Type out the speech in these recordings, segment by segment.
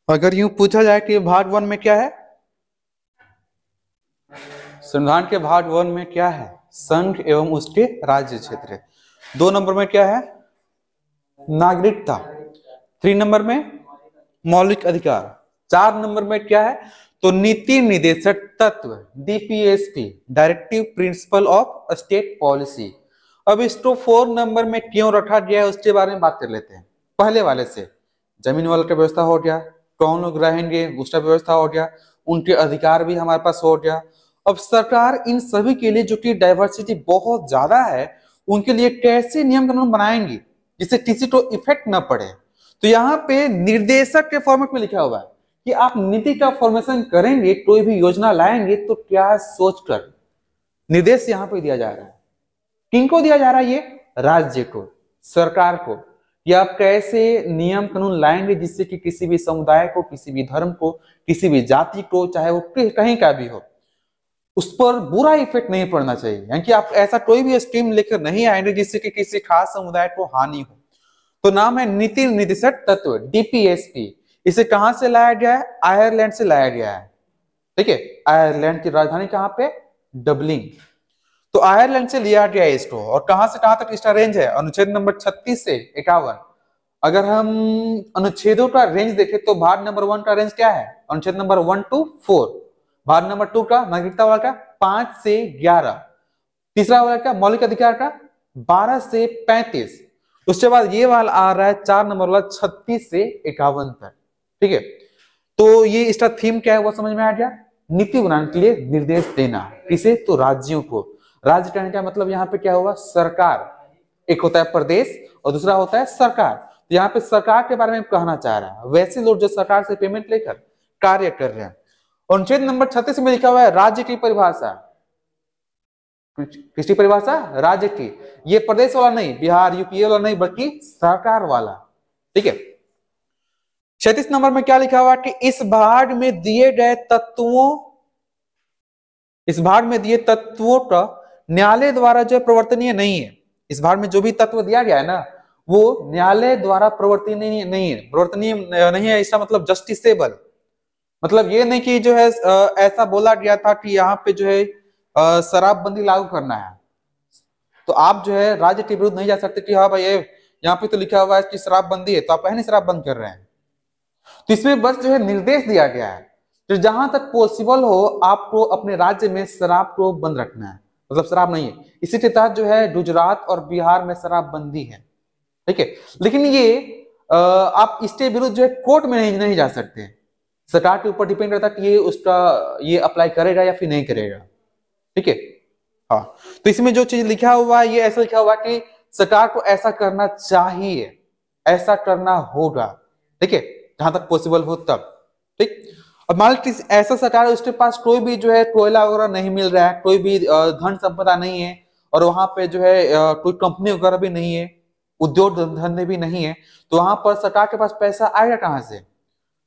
अगर यूं पूछा जाए कि भाग वन में क्या है, संविधान के भाग वन में क्या है? संघ एवं उसके राज्य क्षेत्र। 2 नंबर में क्या है? नागरिकता। 3 नंबर में मौलिक अधिकार। 4 नंबर में क्या है? तो नीति निर्देशक तत्व, DPSP, directive principle of state policy. अब इसको 4 नंबर में क्यों रखा गया है उसके बारे में बात कर लेते हैं। पहले वाले से जमीन वाला का व्यवस्था हो गया, कौन लोग रहेंगे उसका व्यवस्था हो गया, उनके अधिकार भी हमारे पास हो गया। अब सरकार इन सभी के लिए जो कि डाइवर्सिटी बहुत ज्यादा है, उनके लिए कैसे नियम कानून बनाएंगी जिससे किसी को इफेक्ट न पड़े। तो यहाँ पे निर्देशक के फॉर्मेट में लिखा हुआ है कि आप नीति का फॉर्मेशन करेंगे, कोई भी योजना लाएंगे तो क्या सोचकर निर्देश यहाँ पे दिया जा रहा है। किनको दिया जा रहा है? ये राज्य को, सरकार को, कि आप कैसे नियम कानून लाएंगे जिससे कि किसी भी समुदाय को, किसी भी धर्म को, किसी भी जाति को, चाहे वो कहीं का भी हो, उस पर बुरा इफेक्ट नहीं पड़ना चाहिए। यानी कि आप ऐसा कोई भी स्कीम लेकर नहीं आएंगे जिससे कि किसी खास समुदाय को हानि हो। तो नाम है नीति निर्देशक तत्व, डीपीएसपी। इसे कहां से लाया गया है? आयरलैंड से लाया गया है। ठीक है, आयरलैंड की राजधानी कहां पे? डबलिन। तो आयरलैंड से लिया गया है इसको। और कहां से कहां तक इसका रेंज है? अनुच्छेद नंबर 36 से 51। अगर हम अनुच्छेदों का रेंज देखें तो भाग नंबर 1 का रेंज क्या है? अनुच्छेद नंबर 1 to 4। भाग नंबर 2 का, नागरिकता वाला का, 5 से 11। तीसरा वाला का, मौलिक अधिकार का, 12 से 35। उसके बाद ये वाला आ रहा है 4 नंबर वाला, 36 से 51 तक। ठीक है, तो ये इसका थीम क्या है वो समझ में आ गया। नीति बनाने के लिए निर्देश देना। किसे? तो राज्यों को। राज्य कहने का मतलब यहाँ पे क्या हुआ? सरकार। एक होता है प्रदेश और दूसरा होता है सरकार। तो यहाँ पे सरकार के बारे में कहना चाह रहा है, वैसे लोग जो सरकार से पेमेंट लेकर कार्य कर रहे हैं। अनुच्छेद नंबर 36 में लिखा हुआ है राज्य की परिभाषा। किसकी परिभाषा? राज्य की। ये प्रदेश वाला नहीं, बिहार यूपी वाला नहीं, बल्कि सरकार वाला। ठीक है। 36 नंबर में क्या लिखा हुआ कि इस भाग में दिए तत्वों का न्यायालय द्वारा जो प्रवर्तनीय नहीं है। इस भाग में जो भी तत्व दिया गया है ना, वो न्यायालय द्वारा प्रवर्तनीय नहीं है। इसका मतलब जस्टिसेबल, मतलब ये नहीं कि जो है ऐसा बोला गया था कि यहाँ पे जो है शराबबंदी लागू करना है, तो आप जो है राज्य के विरुद्ध नहीं जा सकते कि हाँ भाई यहाँ पे तो लिखा हुआ है कि शराबबंदी है, तो आप है नहीं शराब बंद कर रहे हैं। तो इसमें बस जो है निर्देश दिया गया है तो जहां तक पॉसिबल हो आपको अपने राज्य में शराब को बंद रखना है, मतलब शराब नहीं है। इसी के तहत जो है गुजरात और बिहार में शराबबंदी है। ठीक है, लेकिन ये आप इसके विरुद्ध जो है कोर्ट में नहीं जा सकते। सरकार के ऊपर डिपेंड करता है कि ये अप्लाई करेगा या फिर नहीं करेगा। ठीक है, हाँ। तो इसमें जो चीज लिखा हुआ है, ये ऐसा लिखा हुआ है कि सरकार को ऐसा करना चाहिए, ऐसा करना होगा। ठीक है, जहां तक पॉसिबल हो तब। ठीक। अब मान लीजिए ऐसा सरकार है उसके पास कोई भी जो है कोयला वगैरह नहीं मिल रहा है, कोई भी धन संपदा नहीं है, और वहां पे जो है कोई कंपनी वगैरह भी नहीं है, उद्योग धंधे भी नहीं है, तो वहां पर सरकार के पास पैसा आएगा कहां से?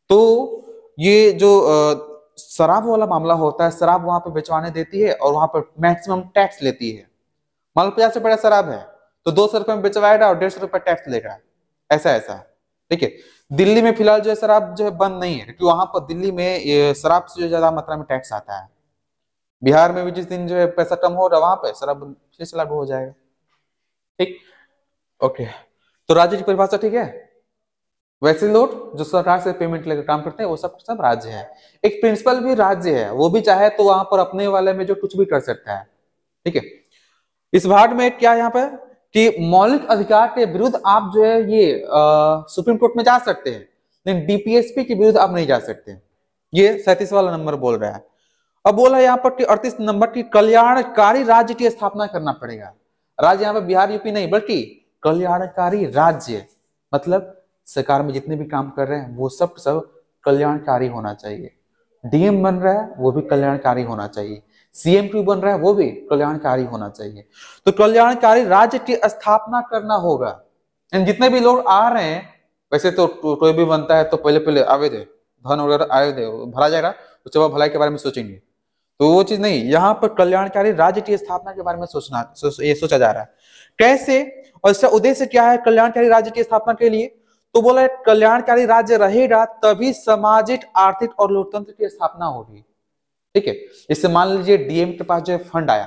तो ये जो शराब वाला मामला होता है, शराब वहां पे बेचवाने देती है और वहां पर मैक्सिमम टैक्स लेती है। मान लो 50 रुपए शराब है तो 200 रुपए में बेचवाएगा और 150 रुपए टैक्स लेगा। ऐसा। ठीक है, दिल्ली में फिलहाल जो है शराब जो है बंद नहीं है, क्योंकि वहां पर दिल्ली में शराब से जो ज्यादा मात्रा में टैक्स आता है। बिहार में भी जिस दिन जो है पैसा कम हो रहा है वहां पे शराब फिर से लागू हो जाएगा। ठीक, ओके। तो राज्य की परिभाषा ठीक है। वैसे लोग जो सरकार से पेमेंट लेकर काम करते हैं वो सब राज्य है। एक प्रिंसिपल भी राज्य है, वो भी चाहे तो वहां पर अपने वाले में जो कुछ भी कर सकता है। ठीक है, इस भाग में क्या यहाँ पे कि मौलिक अधिकार के विरुद्ध आप जो है ये सुप्रीम कोर्ट में जा सकते हैं, लेकिन डीपीएसपी के विरुद्ध आप नहीं जा सकते। ये 37 वाला नंबर बोल रहा है। अब बोला यहाँ पर 38 नंबर की कल्याणकारी राज्य की स्थापना करना पड़ेगा। राज्य यहाँ पे बिहार यूपी नहीं, बल्कि कल्याणकारी राज्य, मतलब सरकार में जितने भी काम कर रहे हैं वो सब कल्याणकारी होना चाहिए। डीएम बन रहा है वो भी कल्याणकारी होना चाहिए, सीएम क्यों बन रहा है वो भी कल्याणकारी होना चाहिए। तो कल्याणकारी राज्य की स्थापना करना होगा। जितने भी लोग आ रहे हैं, वैसे तो कोई भी बनता है तो पहले आवे दे, धन वगैरह आवे दे, भरा जाएगा, उसके बाद भलाई के बारे में सोचेंगे। तो वो चीज नहीं, यहाँ पर कल्याणकारी राज्य की स्थापना के बारे में ये सोचा जा रहा है। कैसे और इसका उद्देश्य क्या है कल्याणकारी राज्य की स्थापना के लिए? तो बोला कल्याणकारी राज्य रहेगा तभी सामाजिक, आर्थिक और लोकतंत्र की स्थापना होगी। ठीक है, जैसे मान लीजिए डीएम के पास जो है फंड आया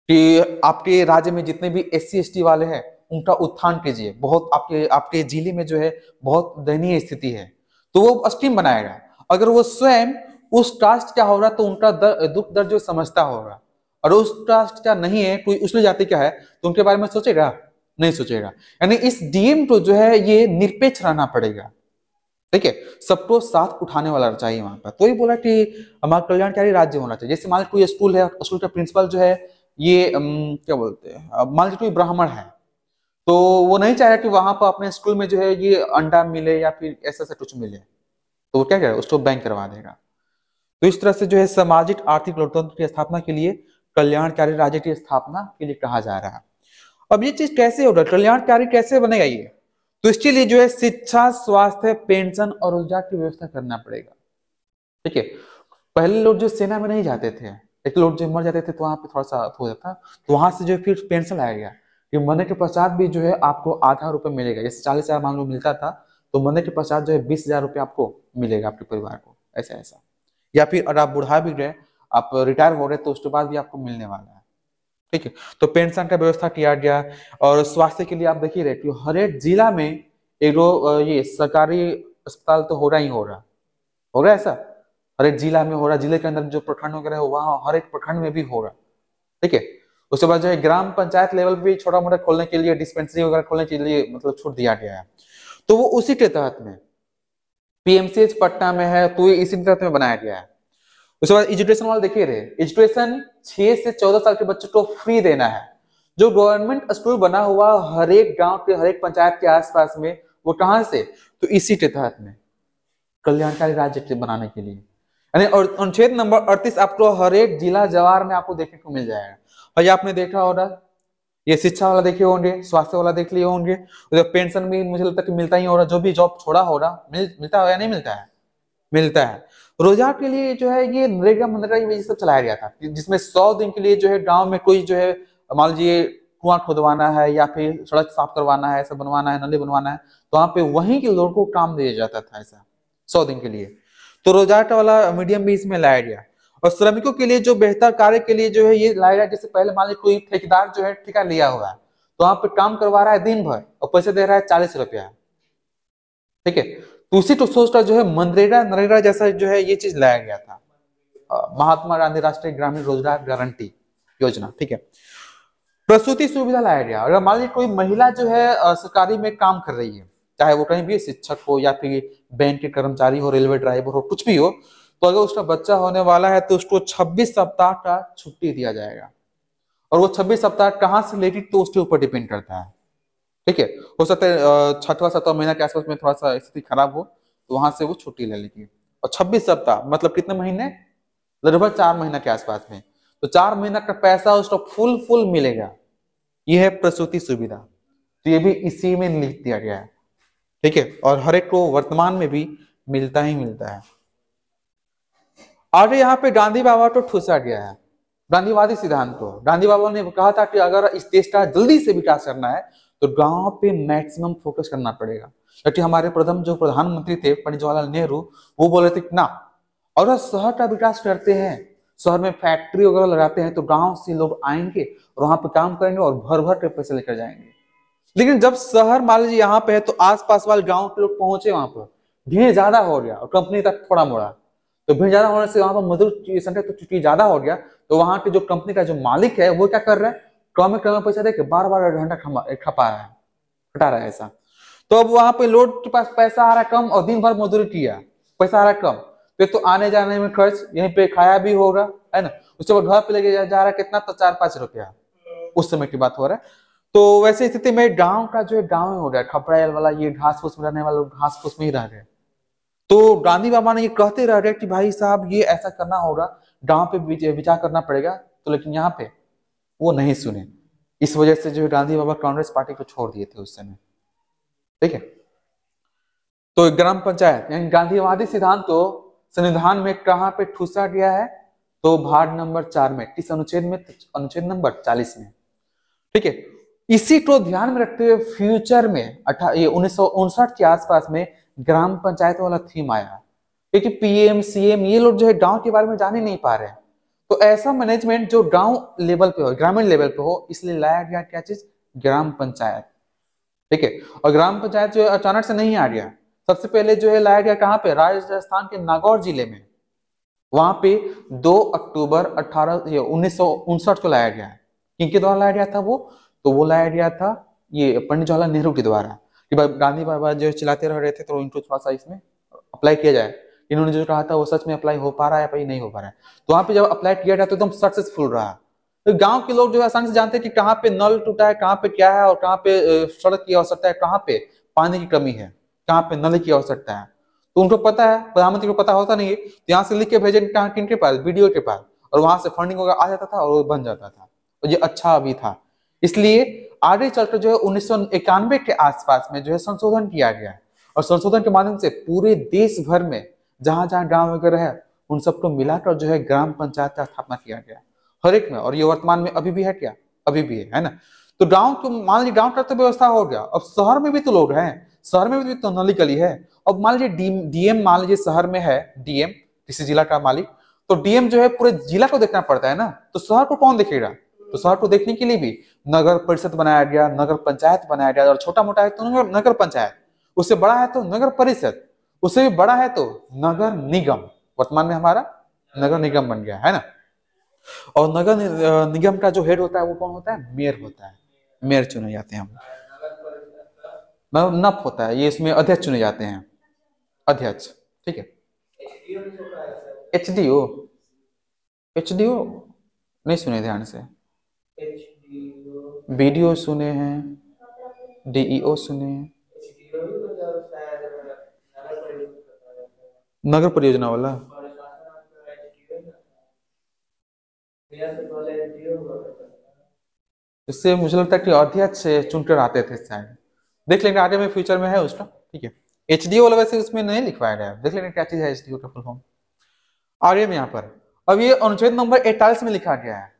कि आपके राज्य में जितने भी SC ST वाले हैं उनका उत्थान कीजिए, बहुत आपके आपके जिले में जो है बहुत दयनीय स्थिति है, तो वो स्कीम बनाएगा। अगर वो स्वयं उस कास्ट का होगा तो उनका दुख दर्द जो समझता होगा, और उस कास्ट का नहीं है, कोई उसमें जाति का है, तो उनके बारे में सोचेगा नहीं सोचेगा। यानी इस डीएम को जो है ये निरपेक्ष रहना पड़ेगा। ठीक है, सबको साथ उठाने वाला चाहिए वहां पर। तो ही बोला कि हमारा कल्याणकारी राज्य होना चाहिए। जैसे मान लीजिए कोई स्कूल है, स्कूल का प्रिंसिपल जो है ये क्या बोलते हैं, मान लीजिए कोई ब्राह्मण है, तो वो नहीं चाहे कि वहां पर अपने स्कूल में जो है ये अंडा मिले या फिर ऐसा ऐसा कुछ मिले, तो वो क्या करेगा, उसको बैंक करवा देगा। तो इस तरह से जो है सामाजिक, आर्थिक, लोकतंत्र की स्थापना के लिए कल्याणकारी राज्य की स्थापना के लिए कहा जा रहा है। अब ये चीज कैसे होगा, कल्याणकारी कैसे बनेगा ये, तो इसके लिए जो है शिक्षा, स्वास्थ्य, पेंशन और रोजगार की व्यवस्था करना पड़ेगा। ठीक है, पहले लोग जो सेना में नहीं जाते थे, एक लोग जो मर जाते थे तो वहां पे थोड़ा सा हो जाता, तो वहां से जो फिर पेंशन आया गया कि मरने के पश्चात भी जो है आपको ₹8,000 मिलेगा। जैसे 40,000 मान लो मिलता था, तो मरने के पश्चात जो है ₹20,000 आपको मिलेगा, आपके परिवार को, ऐसा ऐसा। या फिर अगर आप बुढ़ा भी गए, आप रिटायर हो रहे, तो उसके बाद भी आपको मिलने वाला है। ठीक है, तो पेंशन का व्यवस्था किया गया। और स्वास्थ्य के लिए आप देखिए रहे कि हर एक जिला में एक ये सरकारी अस्पताल तो हो रहा ही हो रहा है ऐसा, हर एक जिला में हो रहा, जिले के अंदर जो प्रखंड वगैरह है वहां हर एक प्रखंड में भी हो रहा। ठीक है, उसके बाद जो है ग्राम पंचायत लेवल पे भी छोटा मोटा खोलने के लिए, डिस्पेंसरी वगैरह खोलने के लिए मतलब छूट दिया गया है। तो वो उसी के तहत में PMCH पटना में है, तो इसी के तहत में बनाया गया है। उसके बाद एजुकेशन वाला देखिए रहे, एजुकेशन 6 से 14 साल के बच्चों को फ्री देना है। जो गवर्नमेंट स्कूल बना हुआ हर एक गांव के, हर एक पंचायत के आसपास में, वो कहां से, तो इसी के तहत में कल्याणकारी राज्य बनाने के लिए। यानी और अनुच्छेद नंबर 38 आपको हर एक जिला जवार में आपको देखने को मिल जाएगा। और ये आपने देखा होगा, ये शिक्षा वाला देखे होंगे, स्वास्थ्य वाला देख लिए होंगे, पेंशन भी मुझे लगता है कि मिलता ही होगा, जो भी जॉब छोड़ा होगा मिलता है या नहीं मिलता है, मिलता है। रोजगार के लिए जो है ये नरेगा मनरेगा ये सब चलाया गया था, जिसमें 100 दिन के लिए जो है गांव में कोई जो है मान लीजिए कुआं खोदवाना है या फिर सड़क साफ करवाना है, ऐसा बनवाना है, नली बनवाना है, तो वहां पे वहीं के लोगों को काम दिया जाता था ऐसा 100 दिन के लिए। तो रोजगार का वाला मीडियम भी इसमें लाया गया। और श्रमिकों के लिए जो बेहतर कार्य के लिए जो है ये लाया गया, जैसे पहले मान लीजिए कोई ठेकेदार जो है ठेका लिया हुआ है, तो वहां पे काम करवा रहा है दिन भर और पैसे दे रहा है ₹40। ठीक है, तो उसी तो सोचता जो है मनरेगा नरेगा जैसा जो है ये चीज लाया गया था, महात्मा गांधी राष्ट्रीय ग्रामीण रोजगार गारंटी योजना। ठीक है, प्रसूति सुविधा लाया गया। अगर मान लीजिए कोई महिला जो है सरकारी में काम कर रही है, चाहे वो कहीं भी शिक्षक हो या फिर बैंक के कर्मचारी हो, रेलवे ड्राइवर हो, कुछ भी हो, तो अगर उसका बच्चा होने वाला है तो उसको 26 सप्ताह का छुट्टी दिया जाएगा। और वो 26 सप्ताह कहाँ से लेगी तो उसके ऊपर डिपेंड करता है। ठीक है, हो सकता है छठवां 7वां महीना के आसपास में थोड़ा सा स्थिति खराब हो तो वहां से वो छुट्टी ले लेगी। और 26 सप्ताह मतलब कितने महीने, लगभग 4 महीना के आसपास में, तो 4 महीना का पैसा उसको फुल मिलेगा। ये है प्रसूति सुविधा, तो ये भी इसी में लिख दिया गया है। ठीक है, और हर एक को वर्तमान में भी मिलता ही मिलता है। आगे यहाँ पे गांधी बाबा को ठूसा गया है, गांधीवादी सिद्धांत को। गांधी बाबा ने कहा था कि अगर इस देश का जल्दी से विकास करना है तो गांव पे मैक्सिमम फोकस करना पड़ेगा। क्योंकि हमारे प्रथम जो प्रधानमंत्री थे पंडित जवाहरलाल नेहरू, वो बोले थे ना, और शहर का विकास करते हैं, शहर में फैक्ट्री वगैरह लगाते हैं, तो गांव से लोग आएंगे और वहां पे काम करेंगे और भर भर के पैसे लेकर जाएंगे। लेकिन जब शहर मान लीजिए यहाँ पे है तो आसपास वाले गांव के लोग पहुंचे, वहां पर भीड़ ज्यादा हो गया और कंपनी तक थोड़ा मोड़ा, तो भीड़ ज्यादा होने से वहां पर मजदूर की संख्या तो चूंकि ज्यादा हो गया, तो वहां के जो कंपनी का जो मालिक है वो क्या कर रहा है, कम में पैसा देके बार घंटा खपा रहा है, हटा रहा है ऐसा। तो अब वहां पे लोग के पास पैसा आ रहा है कम और दिन भर मजदूरी किया, पैसा आ रहा है कम, तो आने जाने में खर्च, यहीं पे खाया भी होगा, है ना, उसके बाद घर पे लेके जा रहा है कितना, तो 4-5 रुपया उस समय की बात हो रहा है। तो वैसे स्थिति में गांव का जो है गांव हो गया, खपड़ाइल वाला, ये घास फूस में रहने वाले लोग घास फूस में ही रह गए। तो गांधी बाबा ने ये कहते रह गए कि भाई साहब ये ऐसा करना होगा, गांव पे विचार करना पड़ेगा, तो लेकिन यहाँ पे वो नहीं सुने। इस वजह से जो है गांधी बाबा कांग्रेस पार्टी को छोड़ दिए थे उस समय। ठीक है, तो ग्राम पंचायत यानी गांधीवादी सिद्धांत को संविधान में कहां पे ठूसा गया है, तो भाग नंबर 4 में, किस अनुच्छेद में, अनुच्छेद नंबर 40 में। ठीक है, इसी को ध्यान में रखते हुए फ्यूचर में 1959 के आसपास में ग्राम पंचायत वाला थीम आया, क्योंकि पीएम सीएम ये लोग जो है गांव के बारे में जान ही नहीं पा रहे हैं। तो ऐसा मैनेजमेंट जो गांव लेवल पे हो, ग्रामीण लेवल पे हो, इसलिए लाया गया क्या चीज, ग्राम पंचायत। ठीक है, और ग्राम पंचायत जो है अचानक से नहीं आ गया, सबसे पहले जो है लाया गया कहाँ पे, राजस्थान के नागौर जिले में। वहां पे 2 अक्टूबर 1959 को लाया गया है। किनके द्वारा लाया गया था वो, तो वो लाया गया था ये पंडित जवाहरलाल नेहरू के द्वारा, कि गांधी बाबा जो चिल्लाते रह रहे थे तो इनको थोड़ा सा इसमें अप्लाई किया जाए। इन्होंने जो कहा था वो सच में अप्लाई हो पा रहा है या नहीं हो पा रहा है। तो वहां पे जब अप्लाई किया गया तो एकदम सक्सेसफुल रहा। तो गांव के लोग जो है आसानी से जानते हैं कि कहाँ पे नल टूटा है, कहाँ पे क्या है, और कहाँ पे सड़क की आवश्यकता है, कहाँ पे पानी की कमी है, कहाँ पे नल की आवश्यकता है। तो उनको पता है, प्रधानमंत्री को पता होता नहीं है, तो यहाँ से लिख के भेजे कहाँ, किनके पास, बीडीओ के पास, और वहां से फंडिंग वगैरह आ जाता था और वो बन जाता था। तो ये अच्छा भी था। इसलिए आगे चलकर जो है 1991 के आसपास में जो है संशोधन किया गया है, और संशोधन के माध्यम से पूरे देश भर में जहां जहां गांव वगैरह है उन सबको मिलाकर जो है ग्राम पंचायत का स्थापना किया गया हर एक में। और ये वर्तमान में अभी भी है क्या, अभी भी है ना। तो गांव को मान लीजिए गांव का तो व्यवस्था हो गया, अब शहर में भी तो लोग हैं, शहर में भी तो नली गली है। अब मान लीजिए डीएम मान लीजिए शहर में है, डीएम किसी जिला का मालिक, तो डीएम जो है पूरे जिला को देखना पड़ता है ना, तो शहर को कौन देखेगा। तो शहर को देखने के लिए भी नगर परिषद बनाया गया, नगर पंचायत बनाया गया, और छोटा मोटा है तो नगर पंचायत, उससे बड़ा है तो नगर परिषद, उससे भी बड़ा है तो नगर निगम। वर्तमान में हमारा नगर निगम बन गया है ना। और नगर निगम का जो हेड होता है वो कौन होता है, मेयर होता है, मेयर चुने जाते हैं हम। नप होता है ये, इसमें अध्यक्ष चुने जाते हैं, अध्यक्ष। ठीक है, एचडीओ, एचडीओ नहीं सुने ध्यान से, बीडीओ सुने हैं, डीईओ सुने हैं, नगर परियोजना वाला इससे मुझे लगता है कि अध्यक्ष चुनकर आते थे शायद। देख लेंगे आगे में फ्यूचर में है उसका। ठीक है, एचडीओ वाला वैसे उसमें नहीं लिखवाया गया है, देख लेंगे क्या चीज है एचडीओ का फुल फॉर्म। आगे में यहाँ पर अब ये अनुच्छेद नंबर 41 में लिखा गया है,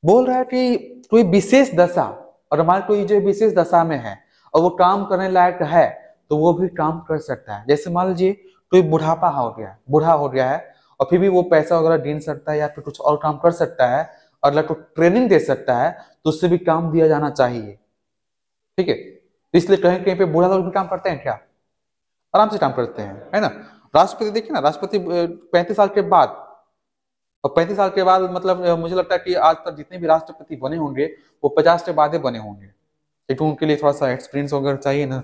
बोल रहा है कि कोई विशेष दशा, और हमारे कोई जो विशेष दशा में है और वो काम करने लायक है तो वो भी काम कर सकता है। जैसे मान लीजिए कोई बुढ़ापा हो गया, बूढ़ा हो गया है, और फिर भी वो पैसा वगैरह गिन सकता है या फिर कुछ और काम कर सकता है, और अगर कोई ट्रेनिंग दे सकता है तो उससे भी काम दिया जाना चाहिए। ठीक है, इसलिए कहीं कहीं पे बूढ़ा लोग भी काम करते हैं क्या, आराम से काम करते हैं, है ना। राष्ट्रपति देखिए ना, राष्ट्रपति 35 साल के बाद, और 35 साल के बाद मतलब मुझे लगता है कि आज तक जितने भी राष्ट्रपति बने होंगे वो 50 के बाद ही बने होंगे, क्योंकि उनके लिए थोड़ा सा एक्सपीरियंस वगैरह चाहिए ना।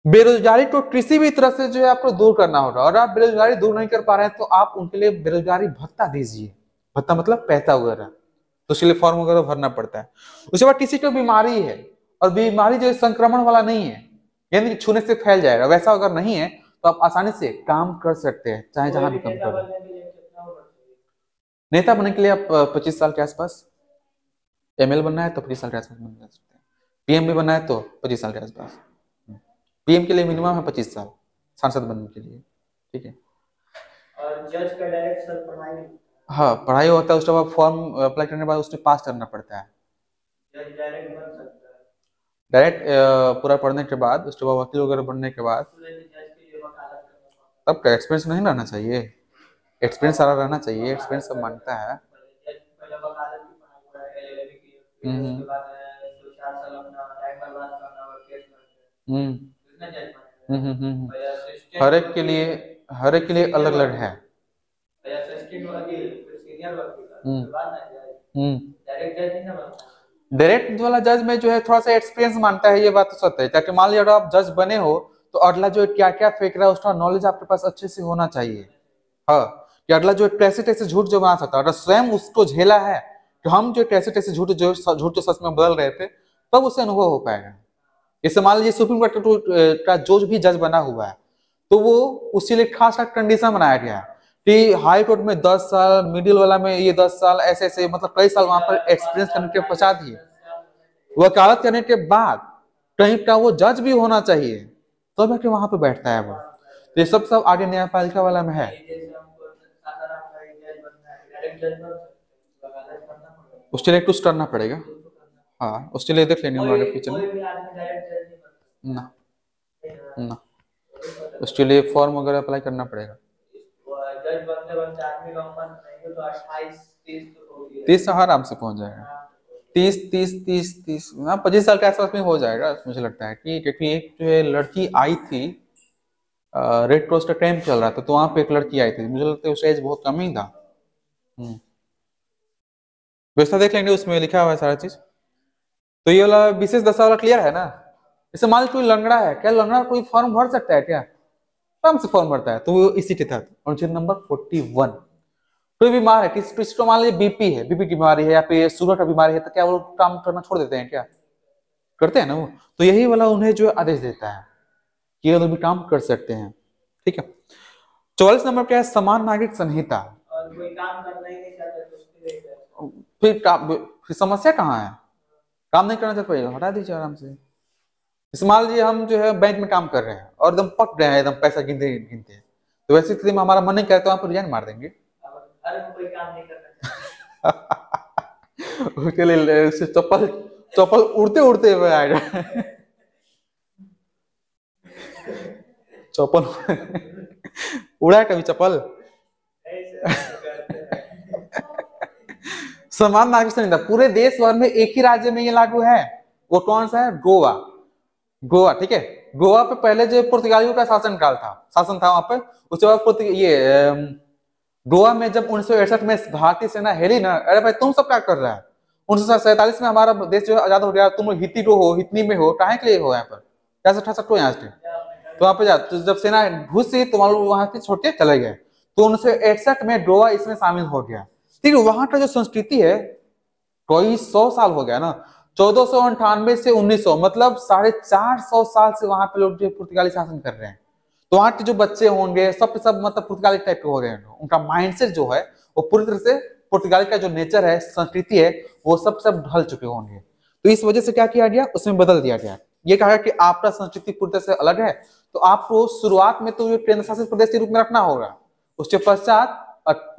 बेरोजगारी को किसी भी तरह से जो है आपको दूर करना होगा, और आप बेरोजगारी दूर नहीं कर पा रहे हैं तो आप उनके लिए बेरोजगारी भत्ता दीजिए। भत्ता मतलब पैसा वगैरह, तो उसके लिए फॉर्म वगैरह भरना पड़ता है। उसके बाद किसी को बीमारी है, और बीमारी जो संक्रमण वाला नहीं है, यानी छूने से फैल जाएगा, वैसा अगर नहीं है तो आप आसानी से काम कर सकते हैं, चाहे जहां भी काम करें। नेता बनने के लिए आप 25 साल के आसपास, एमएल बनना है तो 25 साल के आसपास बन सकते हैं, पीएम भी बनना है तो 25 साल के आसपास। पीएम के लिए मिनिमम है 25 साल सांसद बनने के लिए। ठीक है, और जज का डायरेक्ट सर पढ़ाई, हाँ पढ़ाई होता है, उसके बाद फॉर्म अप्लाई करने के बाद उसमें पास करना पड़ता है। जज डायरेक्ट बन सकता है, डायरेक्ट पूरा पढ़ने के बाद, उसके बाद वकील वगैरह बनने के बाद, तब का एक्सपीरियंस नहीं रहना चाहिए, एक्सपीरियंस सारा रहना चाहिए, एक्सपीरियंस सब मांगता है। हर एक के लिए, हर एक के लिए अलग अलग है। डायरेक्ट वाला जज में जो है थोड़ा सा एक्सपीरियंस मांगता है, ये बात तो सत्य है, ताकि मान लीजिए अगर आप जज बने हो तो अगला जो क्या क्या फेंक रहा है उसका नॉलेज आपके पास अच्छे से होना चाहिए। हाँ, कि अगला जो कैसे कैसे झूठ जो बना सकता है, अगर स्वयं उसको झेला है तो हम जो कैसे कैसे झूठ जो सच में बदल रहे थे तब उससे अनुभव हो पाएगा। जैसे मान लीजिए सुप्रीम कोर्ट का जो भी जज बना हुआ है तो वो उसके लिए खास कंडीशन बनाया गया है कि हाई कोर्ट में 10 साल, मिडिल वाला में ये 10 साल, ऐसे ऐसे मतलब कई साल वहां पर एक्सपीरियंस करने के पश्चात ही वकालत करने के बाद कहीं का वो जज भी होना चाहिए, तो जाके वहां पे बैठता है वो। तो ये सब आगे न्यायपालिका वाला में है। उसके लिए कुछ करना पड़ेगा। हाँ उसके लिए देख लेंगे हम आगे फ्यूचर में। कोई भी आदमी डायरेक्ट जज नहीं बनता। ना नहीं हाँ, ना, वही पता उसके लिए फॉर्म वगैरह अप्लाई करना पड़ेगा। जज बनते बनते आदमी का उम्र नहीं तो 28-30 तो हो गया। 30 आराम से पहुंच जाएगा। हाँ, 30 हाँ 25 साल के आसपास में हो जाएगा मुझे लगता है कि, क्योंकि एक जो है लड़की आई थी, रेड क्रॉस का कैंप चल रहा था तो वहां पे एक लड़की आई थी, मुझे लगता है उसका एज बहुत कम ही था। व्यवस्था देख लेंगे, उसमें लिखा हुआ है सारा चीज। तो ये वाला विशेष दशा वाला क्लियर है ना। जैसे मान लो कोई लंगड़ा है, क्या लंगड़ा कोई फॉर्म भर सकता है क्या? आराम से फॉर्म भरता है, तो वो इसी के तहत अनुच्छेद नंबर 41। कोई बीमार है, किसी को मान लीजिए बीपी है, बीपी की बीमारी है या फिर शुगर का बीमारी है, तो क्या वो काम करना छोड़ देते हैं क्या? करते हैं ना वो। तो यही वाला उन्हें जो आदेश देता है कि ये लोग भी काम कर सकते हैं। ठीक है। 44 नंबर क्या है? समान नागरिक संहिता। और कोई काम करना ही नहीं चाहता तो उसके लिए क्या है? फिर समस्या कहाँ है? काम नहीं करना चाहते हटा दीजिए आराम से। जैसे मान लीजिए हम जो है बैंक में काम कर रहे हैं और एकदम पक गए हैं, एकदम पैसा गिनते गिनते हैं, तो वैसी स्थिति में हमारा मन नहीं करता, वहां पर रिजाइन मार देंगे। अरे मैं कोई काम नहीं करना चाहता। उसके लिए चप्पल चप्पल उड़ते उड़ते हुए आएगा। चप्पल उड़ा है कभी चप्पल? समान नागरिक संहिता पूरे देश भर में एक ही राज्य में ये लागू है। वो कौन सा है? गोवा। गोवा, ठीक है। गोवा पे पहले जो पुर्तगालियों का शासन था वहां पे। उसके बाद गोवा में जब 1961 में भारतीय सेना हेली ना, अरे भाई तुम सब क्या कर रहा है? 1947 में हमारा देश जो आजाद हो गया, तुम लोग हिती को हो, हितनी में हो, काहे के लिए हो यहाँ पर? क्या से ठसक हो यहाँ से? तो वहां पे जा, तो जब सेना घुसी तो लोग वहां से छोड़ के चले गए, तो 1961 में गोवा इसमें शामिल हो गया। ठीक है। वहां का जो संस्कृति है कोई 100 साल हो गया ना, 1498 से 1900, मतलब 450 साल से वहां पे लोग जो पुर्तगाली शासन कर रहे हैं। तो वहां के जो बच्चे होंगे सब के सब मतलब पुर्तगाली टाइप के हो रहे हैं। उनका माइंडसेट जो है वो पूरी तरह से पुर्तगाली का जो नेचर है, संस्कृति है, वो सब ढल चुके होंगे। तो इस वजह से क्या किया गया, उसमें बदल दिया गया। ये कहा कि आपका संस्कृति पूरी तरह से अलग है, तो आपको शुरुआत में तो ये केंद्र शासित प्रदेश के रूप में रखना होगा। उसके पश्चात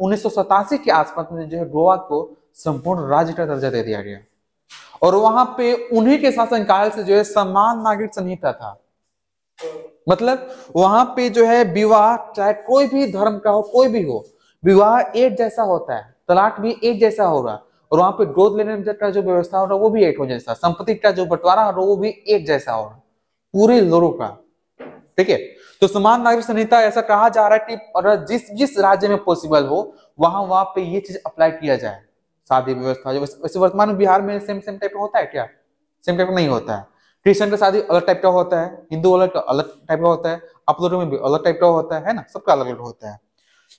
1987 के आसपास में जो है गोवा को संपूर्ण राज्य का दर्जा दे दिया गया, और वहां पे उन्हीं के शासनकाल से जो है समान नागरिक संहिता था। मतलब वहां पे जो है विवाह चाहे कोई भी धर्म का हो, कोई भी हो, विवाह एक जैसा होता है, तलाक भी एक जैसा होगा, और वहां पे गोद लेने का जो व्यवस्था होगा वो भी एक हो जैसा, संपत्ति का जो बंटवारा होगा वो भी एक जैसा होगा पूरे लोगों का। ठीक है। तो समान नागरिक संहिता ऐसा कहा जा रहा है कि अगर जिस जिस राज्य में पॉसिबल हो वहां पे ये चीज अप्लाई किया जाए। शादी व्यवस्था जो वैसे वर्तमान में बिहार में सेम सेम टाइप का होता है क्या? सेम टाइप का नहीं होता है। क्रिश्चियन का शादी अलग टाइप का होता है, हिंदू अलग टाइप का होता है, आप लोगों में भी अलग टाइप का होता है ना, सबका अलग अलग होता है।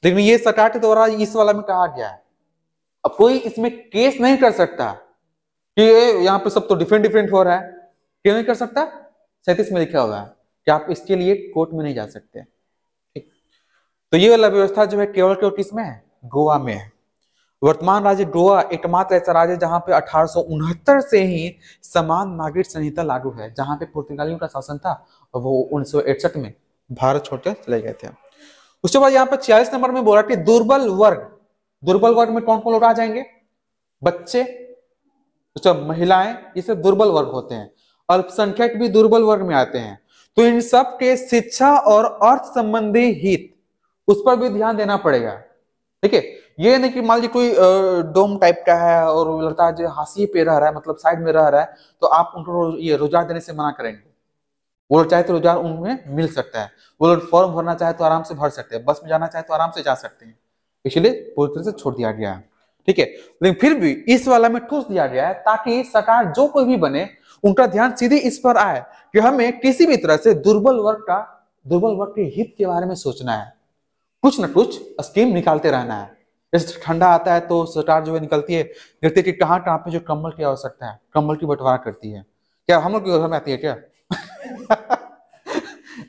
लेकिन ये सरकार के द्वारा इस वाला में कहा गया है, अब कोई इसमें केस नहीं कर सकता कि यहाँ पे सब तो डिफरेंट डिफरेंट हो रहा है। क्यों नहीं कर सकता? 37 में लिखा हुआ है कि आप इसके लिए कोर्ट में नहीं जा सकते। ठीक। तो ये वाला व्यवस्था जो है केवल किसमें है? गोवा में है। वर्तमान राज्य गोवा एकमात्र ऐसा राज्य जहां पे 1869 से ही समान नागरिक संहिता लागू है, जहां पे पुर्तगालियों का शासन था और वो 1961 में भारत छोड़कर चले गए थे। उसके बाद यहाँ पर 46 नंबर में बोला कि दुर्बल वर्ग। दुर्बल वर्ग में कौन कौन लोग आ जाएंगे? बच्चे, महिलाएं, ये सब दुर्बल वर्ग होते हैं। अल्पसंख्यक भी दुर्बल वर्ग में आते हैं। तो इन सब के शिक्षा और अर्थ संबंधी हित, उस पर भी ध्यान देना पड़ेगा। ठीक है। ये नहीं कि मान लीजिए कोई डोम टाइप का है और लड़का जो हाशिए पे रह रहा है, मतलब साइड में रह रहा है, तो आप उनको ये रोजगार देने से मना करेंगे। वो लोग चाहे तो रोजगार उनमें मिल सकता है, वो लोग फॉर्म भरना चाहे तो आराम से भर सकते हैं, बस में जाना चाहे तो आराम से जा सकते हैं, इसलिए पूरी तरह से छोड़ दिया गया है। ठीक है। लेकिन फिर भी इस वाला में ठोस दिया गया है ताकि सरकार जो कोई भी बने उनका ध्यान सीधे इस पर आए कि हमें किसी भी तरह से दुर्बल वर्ग के हित के बारे में सोचना है, कुछ न कुछ स्कीम निकालते रहना है। जैसे ठंडा आता है तो सरकार जो है निकलती है, देखती है कि कहाँ कहाँ पे जो कंबल की आवश्यकता है, कंबल की बंटवारा करती है। क्या हम लोग के घर में आती है क्या?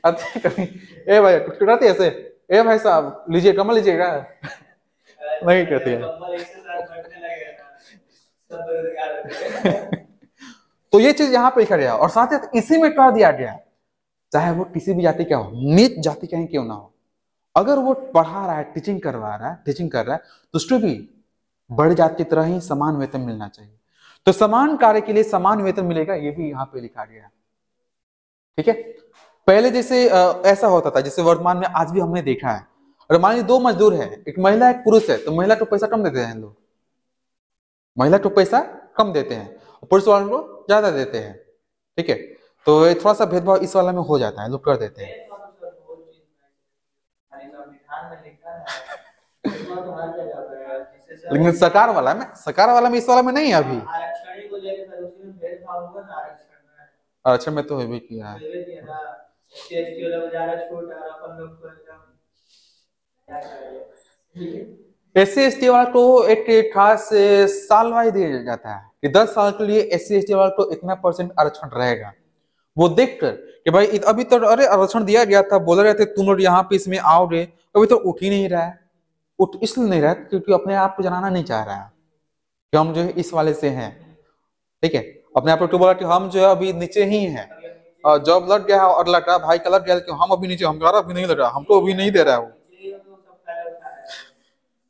आती कहीं, ए भाई टुकड़ाती ऐसे, ए भाई साहब लीजिए कंबल लीजिएगा? नहीं कहती है। तो ये चीज यहाँ पे लिखा गया, और साथ ही इसी में कह दिया गया चाहे वो किसी भी जाति का हो, नीच जाति का ही क्यों ना हो, अगर वो पढ़ा रहा है, टीचिंग कर रहा है तो उसको भी बड़ी जाति की तरह ही समान वेतन मिलना चाहिए। तो समान कार्य के लिए समान वेतन मिलेगा, ये भी यहाँ पे लिखा गया है। ठीक है, पहले जैसे ऐसा होता था, जैसे वर्तमान में आज भी हमने देखा है, और मान लीजिए दो मजदूर है, एक महिला एक पुरुष है, तो महिला को पैसा कम देते हैं लोग, महिला को पैसा कम देते हैं, पुरुष वालों को ज्यादा देते हैं। ठीक है, तो थोड़ा सा भेदभाव इस वाला में हो जाता है, लोग कर देते हैं। लेकिन सरकार वाला में इस वाला में नहीं है अभी। आरक्षण में तो भी किया है। SC/ST वाला को एक खास साल वाइज दिया जाता है कि 10 साल के लिए SC/ST वाला को इतना % आरक्षण रहेगा। वो देखकर कि भाई अभी तो अरे आरक्षण दिया गया था, बोल रहे थे तुम लोग यहाँ पे इसमें आओगे, अभी तो उठ ही नहीं रहा है। उठ इसलिए नहीं रहा है क्योंकि अपने आप को जनाना नहीं चाह रहा है कि हम जो है इस वाले से हैं। ठीक है, अपने आप को बोला कि हम जो है अभी नीचे ही हैं, और जॉब लग गया है और लगा भाई का लग गया, कि हम अभी नीचे, हमारा अभी नहीं लग रहा, हमको अभी नहीं दे रहा है वो।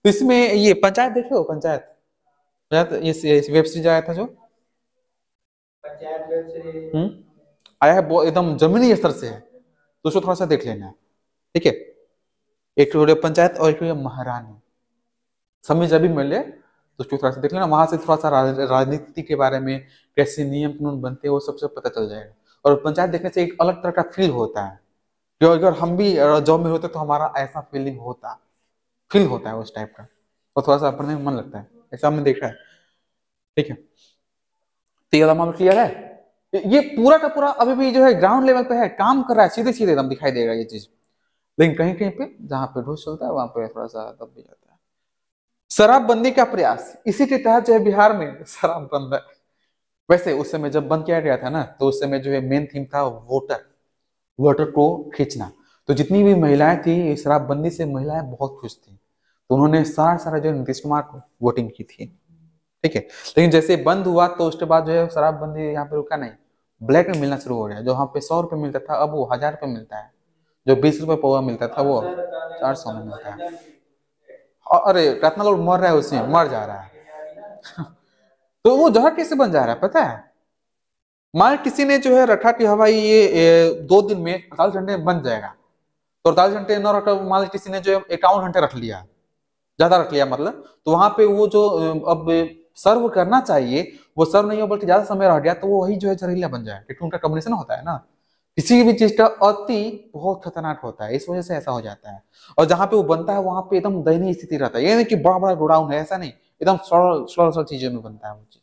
तो इसमें ये पंचायत देखे हो, पंचायत ये वेब सीरीज आया था जो पंचायत वेब सीरीज आया है, वो एकदम जमीनी स्तर से है, तो उसको थोड़ा सा देख लेना। ठीक है, एक तो पंचायत और एक महारानी, समय जब भी मिले तो उसको थोड़ा सा देख लेना, वहां से थोड़ा सा राजनीति के बारे में कैसे नियम कानून बनते हैं वो सबसे पता चल जाएगा। और पंचायत देखने से एक अलग तरह का फील होता है, कि अगर हम भी जॉब में होते तो हमारा ऐसा फील होता है उस टाइप का, और थोड़ा सा पढ़ने में मन लगता है, ऐसा हमने देखा है। ठीक है, तो ये मामला क्लियर है। ये पूरा का पूरा अभी भी जो है ग्राउंड लेवल पे है, काम कर रहा है, सीधे सीधे एकदम दिखाई देगा ये चीज। लेकिन कहीं कहीं पे जहां पे ढोस चलता है वहां पे थोड़ा सा दब भी जाता है। शराबबंदी का प्रयास, इसी के तहत जो है बिहार में शराब बंद है। वैसे उस समय जब बंद किया गया था ना, तो उस समय जो है मेन थीम था वोटर को खींचना। तो जितनी भी महिलाएं थी, शराबबंदी से महिलाएं बहुत खुश थी, तो उन्होंने सारा जो नीतीश कुमार को वोटिंग की थी। ठीक है, लेकिन जैसे बंद हुआ तो उसके बाद जो है शराबबंदी यहाँ पे रुका नहीं, ब्लैक में मिलना शुरू हो गया। जो वहाँ पे 100 रुपये मिलता था, अब वो 1000 रुपये मिलता है। जो 20 रुपये पौवा मिलता था वो 400 में मिलता है। अरे कितना लोग मर रहा है, उसमें मर जा रहा है। तो वो जहर कैसे बन जा रहा है पता है? मान किसी ने जो है रखा कि हवाई ये 2 दिन में 48 घंटे बन जाएगा, तो 48 घंटे न रखा, मान किसी ने जो 51 घंटे रख लिया, ज्यादा रख लिया मतलब, तो वहां पे वो जो अब सर्व करना चाहिए वो सर्व नहीं हो, बल्कि ज्यादा समय रह गया, तो वो वही जो है जहरीला बन जाए, क्योंकि उनका कॉम्बिनेशन होता है ना, किसी भी चीज का अति बहुत खतरनाक होता है, इस वजह से ऐसा हो जाता है। और जहां पे वो बनता है वहां पे एकदम दयनीय स्थिति रहता है, ये नहीं कि बड़ा बड़ा गोडाउन है, ऐसा नहीं, एकदम सरल चीजों में बनता है वो चीज।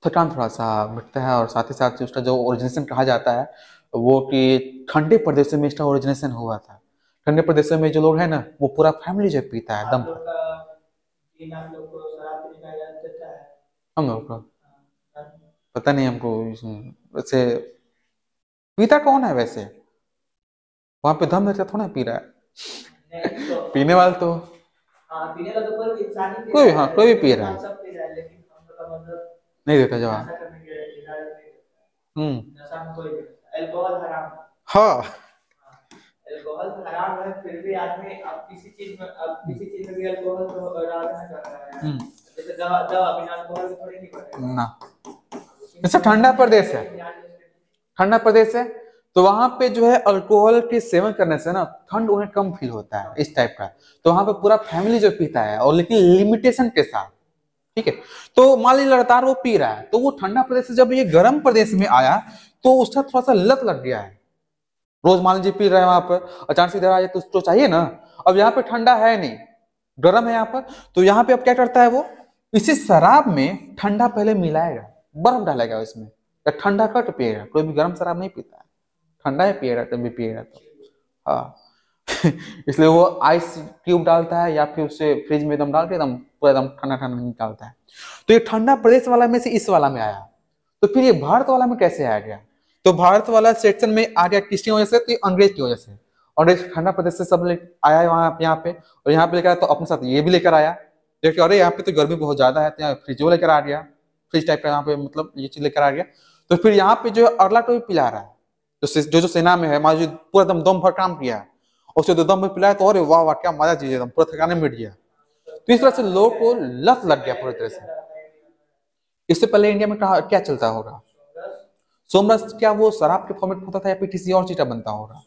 थकान थोड़ा सा मिटता है, और साथ ही साथ उसका जो ओरिजिनेशन कहा जाता है वो कि ठंडे प्रदेशों में इसका ओरिजिनेशन हुआ था। ठंडे प्रदेशों में जो लोग है ना, वो पूरा फैमिली जो पीता है दम पर। हम लोग को पता नहीं, हमको वैसे पीता कौन है वैसे, वहां पे दम रहता थोड़ा पी रहा है। पीने वाला तो कोई भी पी रहा है, नहीं देता जवाब। हाँ, अल्कोहल हराम है, फिर भी आदमी अब किसी चीज में भी अल्कोहल तो डालना चाह रहा है। जैसे दवा बिना अल्कोहल के थोड़ी नहीं बनेगा ना। जैसे ठंडा प्रदेश है तो वहां पे जो है अल्कोहल के सेवन करने से ना ठंड उन्हें कम फील होता है, इस टाइप का। तो वहां पे पूरा फैमिली जो पीता है, और लेकिन लिमिटेशन के साथ। ठीक है, तो मान लीजिए लगातार वो पी रहा है, तो वो ठंडा प्रदेश से जब ये गर्म प्रदेश में आया तो उसका थोड़ा सा लत लग गया है। रोज मान लीजिए पी रहे हैं वहां पर, अचानक से इधर आ जाए तो उसको चाहिए ना। अब यहाँ पे ठंडा है नहीं, गर्म है यहाँ पर, तो यहाँ पे अब क्या करता है वो, इसी शराब में ठंडा पहले मिलाएगा, बर्फ डालेगा इसमें, या ठंडा कट पिएगा। कोई भी गर्म शराब नहीं पीता है, ठंडा ही पिएगा तब भी पिएगा तो। हाँ। इसलिए वो आइस क्यूब डालता है, या फिर उसे फ्रिज में एकदम डाल के एकदम पूरा एकदम ठंडा ठंडा निकालता है। तो ये ठंडा प्रदेश वाला में से इस वाला में आया, तो फिर ये भारत वाला में कैसे आ गया? तो भारत वाला सेक्शन में आ गया किसकी वजह से? तो अंग्रेज की वजह से। अंग्रेज ठंडा प्रदेश से सब आया है वहां यहाँ पे, और यहाँ पे लेकर आया तो अपने साथ ये भी लेकर आया, देखिए अरे यहाँ पे तो गर्मी बहुत ज्यादा है, तो यहाँ फ्रिज लेकर आ गया, फ्रिज टाइप का यहाँ पे मतलब ये चीज लेकर आ गया। तो फिर यहाँ पे जो अरला टोपी पिला रहा है, तो जो सेना में है, मान लीजिए पूरा दम भर काम किया, उससे दम भर पिलाया, तो अरे वाह वाह क्या मजा चीज, एकदम पूरा थकाने मिट गया। तो इस तरह से लोग को लत लग गया पूरी तरह से। इससे पहले इंडिया में क्या चलता होगा? सोमरस क्या वो शराब के फॉर्मेट में होता था या फिर किसी और चीज का बनता होगा?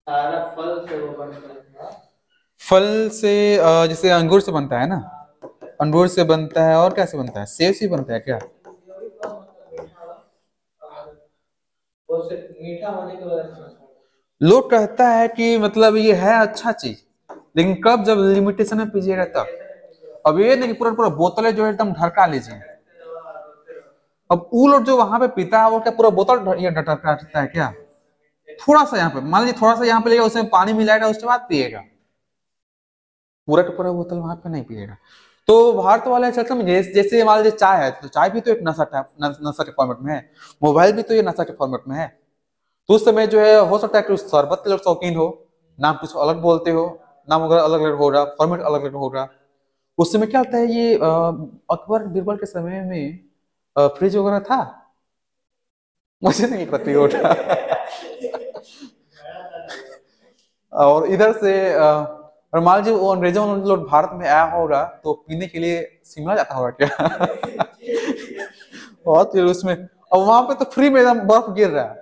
सारा फल से वो बनता था। फल से जैसे अंगूर से बनता है ना, अंगूर से बनता है, और क्या से बनता है? सेब से बनता है क्या? मीठा होने की वजह से लोग कहता है कि मतलब ये है अच्छा चीज, लेकिन कब जब लिमिटेशन में पीजिएगा तब। अब ये नहीं पूरा पूरा बोतलें जो है एकदम ढरका लीजिए। अब वो लोग जो वहां पे पीता है वो क्या पूरा बोतल ये ढरकाता है क्या? थोड़ा सा यहाँ पे मान लीजिए, थोड़ा सा यहाँ पे लेगा, उसमें पानी मिलाएगा, उसके बाद पिएगा। पूरा का पूरा बोतल वहां पे नहीं पिएगा। तो भारत वाले सिस्टम जैसे मान लीजिए चाय है, तो चाय भी तो एक नशा के फॉर्मेट में है। मोबाइल भी तो ये नशा के फॉर्मेट में है। तो उस समय जो है हो सकता है कि शरबत के लोग शौकीन हो, नाम कुछ अलग बोलते हो, नाम अगर अलग अलग हो रहा, फॉर्मेट अलग अलग हो रहा। उस समय क्या होता है, ये अकबर बीरबल के समय में फ्रिज वगैरह था? मुझे नहीं पता होता। और इधर से और मान लीजिए वो अंग्रेजों लोग भारत में आया होगा तो पीने के लिए शिमला जाता होगा क्या? और फिर उसमें अब वहां पे तो फ्री में एकदम बर्फ गिर रहा है,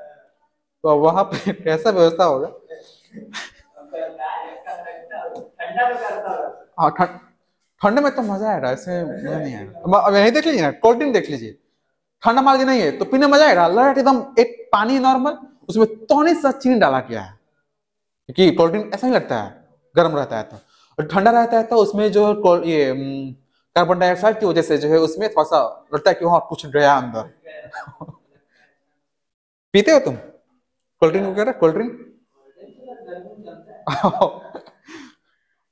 तो वहां पे कैसा व्यवस्था होगा? हाँ, ठंड में तो मजा आएगा, ऐसे मजा नहीं आएगा। अब यही देख लीजिए ना, कोल्ड ड्रिंक देख लीजिए, ठंडा मान लीजिए नहीं है तो पीने मजा आएगा। लाइट एकदम एक पानी नॉर्मल, उसमें थोड़ी सा चीनी डाला गया है, क्योंकि कोल्ड ड्रिंक ऐसा ही लगता है, गर्म रहता है तो। और ठंडा रहता है तो उसमें जो ये कार्बन डाइऑक्साइड की वजह से जो है उसमें थोड़ा सा लगता है कि वहां कुछ गया अंदर। पीते हो तुम कोल्ड ड्रिंक वगैरह? कोल्ड ड्रिंक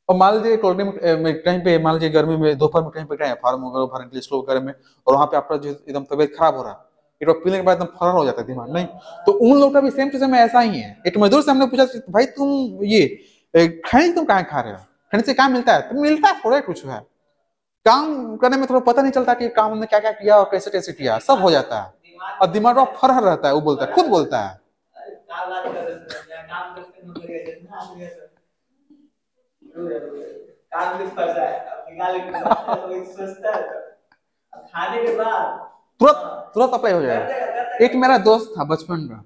और मान लीजिए कोल्ड ड्रिंक में कहीं पे मान लीजिए गर्मी में दोपहर में कहीं पे गए फार्म वगैरह भरने के लिए स्लो वगैरह में, और वहां पे आपका जो एकदम तबियत खराब हो रहा है, एक बार पीने के बाद एकदम फरार हो जाता है दिमाग, नहीं? तो उन लोगों का भी सेम टू सेम ऐसा ही है। एक मजदूर से हमने पूछा भाई तुम ये खैनी तुम कहाँ खा रहे हो, खैनी से क्या मिलता है? तो मिलता है थोड़ा कुछ है, काम करने में थोड़ा पता नहीं चलता कि काम ने क्या क्या किया और कैसे कैसे किया, सब हो जाता है और दिमाग में फरहर रहता है। वो बोलता है, खुद बोलता है। खाने के बाद तुरंत तुरंत अप्लाई हो जाएगा। एक मेरा दोस्त था बचपन का,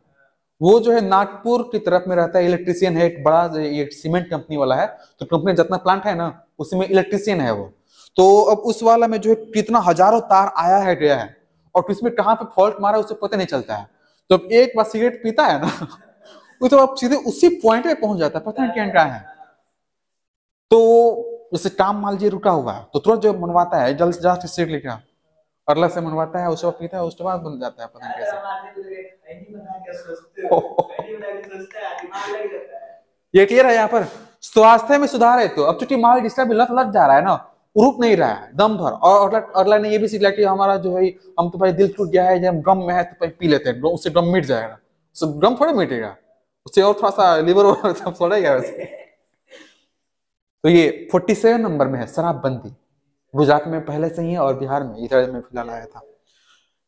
वो जो है नागपुर की तरफ में रहता है, इलेक्ट्रिशियन है, एक बड़ा ये सीमेंट कंपनी वाला है। तो कंपनी जितना प्लांट है ना उसमें इलेक्ट्रिशियन है वो। तो अब उस वाला में जो है कितना हजारों तार आया है गया है, और इसमें कहाँ पे फॉल्ट मारा उसे पता नहीं चलता है। तो अब एक बार सिगरेट पीता है ना वो तो अब सीधे उसी पॉइंट पे पहुंच जाता है, पता नहीं क्या क्या है। तो जैसे काम मान लीजिए रुका हुआ है तो तुरंत जो मनवाता है, जल्द से जल्द सिगरेट लेके अगला से मनवाता है, उसके बाद पीता है, उसके बाद बन जाता है, पता नहीं कैसे। ये क्लियर है यहाँ पर। स्वास्थ्य में सुधार है तो अब चूंकि मान लीजिए लत लग जा रहा है ना, रुक नहीं रहा है दम भर, और अगला ने ये भी सीख लिया कि हमारा जो है हम तो भाई दिल टूट गया है, जब गम में है तो पी लेते हैं, उससे गम मिट जाएगा। उससे गम थोड़ा मिटेगा, उससे और थोड़ा सा लिवर सड़ेगा वैसे। तो ये 47 नंबर में है शराबबंदी। गुजरात में पहले से ही है और बिहार में इधर में फिलहाल आया था।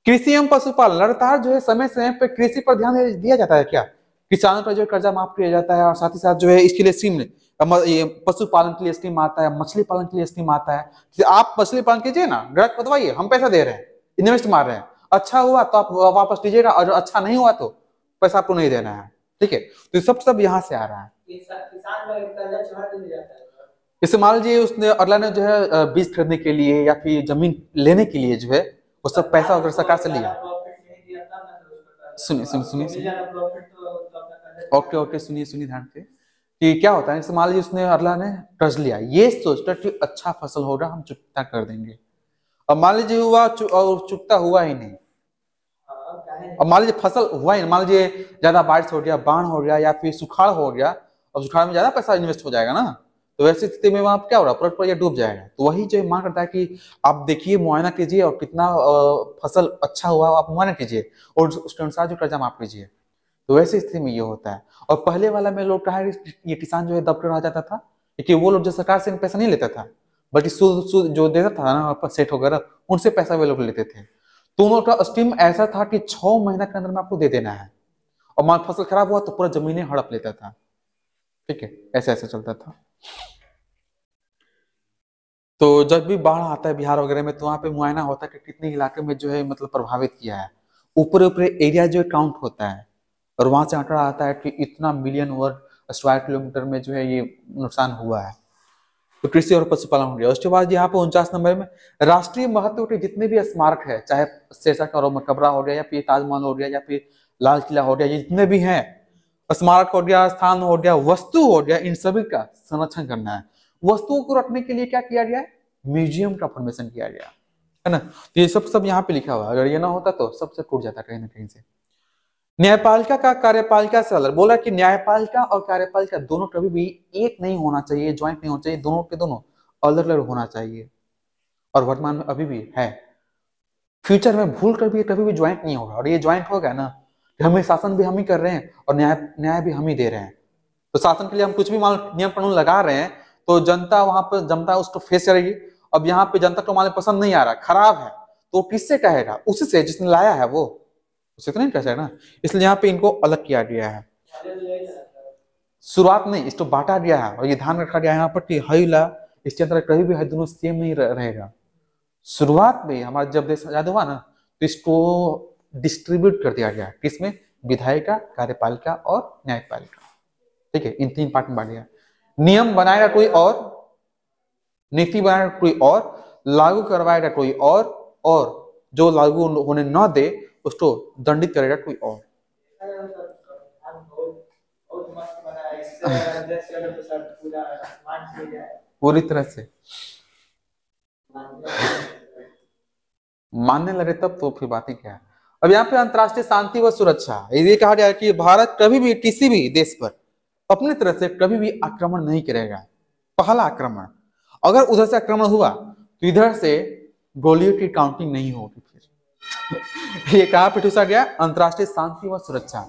कृषि एवं पशुपालन लगातार जो है समय समय पे कृषि पर ध्यान दिया जाता है क्या? किसानों का जो कर्जा माफ किया जाता है, और साथ ही साथ जो है इसके लिए स्कीम ये पशुपालन के लिए स्कीम आता है, मछली पालन के लिए स्कीम आता है। आप मछली पालन कीजिए ना, ग्राहक बताइए, हम पैसा दे रहे हैं, इन्वेस्ट मार रहे हैं, अच्छा हुआ तो आप वापस लीजिएगा, और अच्छा नहीं हुआ तो पैसा आपको नहीं देना है, ठीक है? तो सब यहाँ से आ रहा है। जैसे मान लीजिए उसने अगला ने जो है बीज खरीदने के लिए या फिर जमीन लेने के लिए जो है वो सब पैसा अगर सरकार से लिया। सुनिए सुनिए सुनिए, ओके ओके, सुनिए सुनिए ध्यान से कि क्या होता है। जैसे मान लीजिए उसने अगला ने कर्ज लिया, ये सोचकर कि अच्छा फसल होगा, हम चुकता कर देंगे, और मान लीजिए हुआ और चुकता हुआ ही नहीं, और मान लीजिए फसल हुआ ही नहीं, मान लीजिए ज्यादा बारिश हो गया, बाढ़ हो गया, या फिर सुखाड़ हो गया, और सुखाड़ में ज्यादा पैसा इन्वेस्ट हो जाएगा ना, तो वैसी स्थिति में वहां क्या हो रहा है, प्रोजेक्ट डूब जाएगा। तो वही जो मांग करता है कि आप देखिए, मुआयना कीजिए, और कितना फसल अच्छा हुआ आप मुआयना कीजिए, और उसके अनुसार जो कर्जा माफ कीजिए। तो वैसी स्थिति में ये होता है। और पहले वाला में लोग कहा ये किसान जो है दब कर रह जाता था, क्योंकि वो लोग जो सरकार से पैसा नहीं लेता था, बल्कि सूद जो देता था ना सेठ वगैरह, उनसे पैसा वे लोग लेते थे। दोनों का स्कीम ऐसा था कि 6 महीना के अंदर में आपको दे देना है, और मान फसल खराब हुआ तो पूरा जमीनें हड़प लेता था। ठीक है, ऐसा ऐसा चलता था। तो जब भी बाढ़ आता है बिहार वगैरह में, तो वहां पे मुआयना होता है कि कितने इलाके में जो है मतलब प्रभावित किया है, ऊपर ऊपर एरिया जो है काउंट होता है, और वहां से आंकड़ा आता है कि इतना मिलियन वर्ग स्क्वायर किलोमीटर में जो है ये नुकसान हुआ है। तो कृषि और पशुपालन हो गया। उसके बाद यहाँ पे 49 नंबर में राष्ट्रीय महत्व के जितने भी स्मारक है, चाहे शेरशाह का मकबरा हो गया, या फिर ताजमहल हो गया, या फिर लाल किला हो गया, ये जितने भी हैं, स्मारक हो गया, स्थान हो गया, वस्तु हो गया, इन सभी का संरक्षण करना है। वस्तुओं को रखने के लिए क्या किया गया है, म्यूजियम का फॉर्मेशन किया गया है ना। तो ये सब यहाँ पे लिखा हुआ है, अगर ये ना होता तो सबसे टूट जाता कहीं ना कहीं से। न्यायपालिका का कार्यपालिका से अलग, बोला कि न्यायपालिका और कार्यपालिका दोनों कभी भी एक नहीं होना चाहिए, ज्वाइंट नहीं होना चाहिए, दोनों के दोनों अलग अलग होना चाहिए, और वर्तमान में अभी भी है। फ्यूचर में भूल कर भी कभी भी ज्वाइंट नहीं होगा, और ये ज्वाइंट होगा ना, हमें शासन भी हम ही कर रहे हैं और न्याय भी हम ही दे रहे हैं। तो शासन के लिए हम कुछ भी मान नियम कानून लगा रहे हैं, तो जनता वहां पर जनता उसको फेस करेगी। अब यहाँ पे जनता को मान पसंद नहीं आ रहा, खराब है, तो किससे कहेगा, उसी से जिसने लाया है वो, उसे तो नहीं कह सकता ना। इसलिए यहाँ पे इनको अलग किया गया है। शुरुआत नहीं, इसको बांटा गया है, और ये ध्यान रखा गया है यहाँ पर कि हईला इसके अंदर कभी भी दोनों सेम नहीं रहेगा। शुरुआत में हमारा जब देश आजाद हुआ ना, तो इसको डिस्ट्रीब्यूट कर दिया गया, किसमें, विधायिका, कार्यपालिका और न्यायपालिका। ठीक है, इन 3 पार्ट में बांट दिया। नियम बनाएगा कोई और, नीति बनाएगा कोई और, लागू करवाएगा कोई और जो लागू होने न दे उसको दंडित करेगा कोई और। पूरी तरह से मानने लगे तब तो फिर बात ही क्या है। अब यहाँ पे अंतर्राष्ट्रीय शांति व सुरक्षा, ये कहा गया है कि भारत कभी भी किसी भी देश पर अपनी तरफ से कभी भी आक्रमण नहीं करेगा। पहला आक्रमण, अगर उधर से आक्रमण हुआ तो इधर से गोलियों की काउंटिंग नहीं होगी। फिर ये कहाँ पे ठूसा गया, अंतर्राष्ट्रीय शांति व सुरक्षा।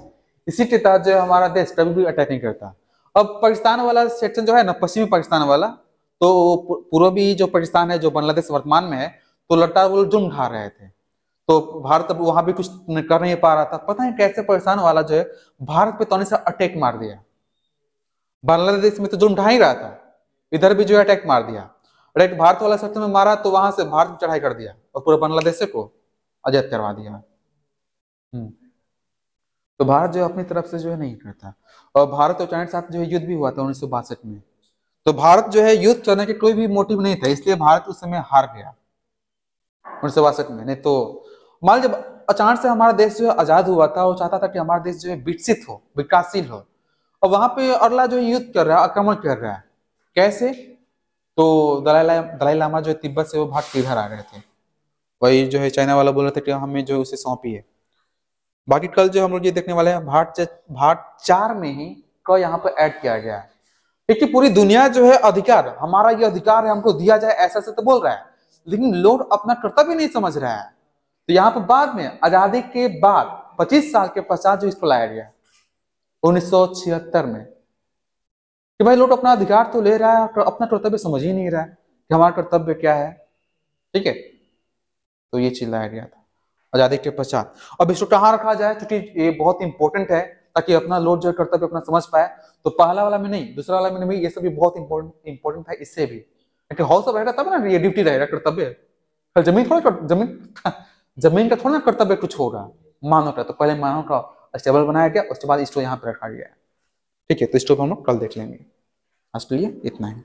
इसी के तहत जो हमारा देश कभी भी अटैक नहीं करता। अब पाकिस्तान वाला सेक्शन जो है ना, पश्चिमी पाकिस्तान वाला, तो पूर्वी जो पाकिस्तान है, जो बांग्लादेश वर्तमान में है, तो लट्टा वो जुर्म उठा रहे थे, तो भारत अब वहां भी कुछ कर नहीं पा रहा था। पता है कैसे पाकिस्तान वाला जो है भारत पे तौने से अटैक मार दिया। बांग्लादेश में तो जुर्म उठा ही रहा था, इधर भी जो है अटैक मार दिया। अटैक भारत वाला सेक्टर में मारा, तो वहां से भारत चढ़ाई कर दिया और पूरे बांग्लादेश को आजाद करवा दिया। तो भारत जो अपनी तरफ से जो है नहीं करता। और भारत और चाइना के साथ जो है युद्ध भी हुआ था 1962 में, तो भारत जो है युद्ध करने के कोई भी मोटिव नहीं था, इसलिए भारत उस समय हार गया 1962 में। नहीं तो मान जब अचानक से हमारा देश जो है आजाद हुआ था, वो चाहता था कि हमारा देश जो है विकसित हो, विकासशील हो, और वहां पे अगला जो युद्ध कर रहा है, आक्रमण कर रहा है। कैसे, तो दलाई लामा जो तिब्बत से वो भाग के इधर आ रहे थे, वही जो है चाइना वाला बोल रहे थे कि हमें जो उसे सौंपी है। बाकी कल जो हम लोग ये देखने वाले हैं, भाग 4 में ही क यहाँ पर ऐड किया गया है, क्योंकि पूरी दुनिया जो है अधिकार, हमारा ये अधिकार है, हमको दिया जाए, ऐसा से तो बोल रहा है, लेकिन लोग अपना कर्तव्य नहीं समझ रहा है। तो यहाँ पर बाद में आजादी के बाद 25 साल के पश्चात जो इसको लाया गया 1976 में, कि भाई लोग अपना अधिकार तो ले रहा है, अपना कर्तव्य समझ ही नहीं रहा है कि हमारा कर्तव्य क्या है। ठीक है, तो ये चीज लाया गया था आजादी के पश्चात। अब इसको कहाँ रखा जाए, क्योंकि ये बहुत इंपॉर्टेंट है, ताकि अपना लोग जो कर्तव्य अपना समझ पाए। तो पहला वाला में नहीं, दूसरा वाला में नहीं, ये सब भी बहुत इंपॉर्टेंट है। इससे भी हाउस ऑफ रहेगा तब ना ये ड्यूटी रहेगा, कर्तव्य। जमीन थोड़ा जमीन का थोड़ा ना कर्तव्य कुछ होगा, मानव का। तो पहले मानव का स्टेबल बनाया गया, उसके बाद इसको यहाँ पे रखा गया। ठीक है, तो इसको हम लोग कल देख लेंगे। आज के लिए इतना ही।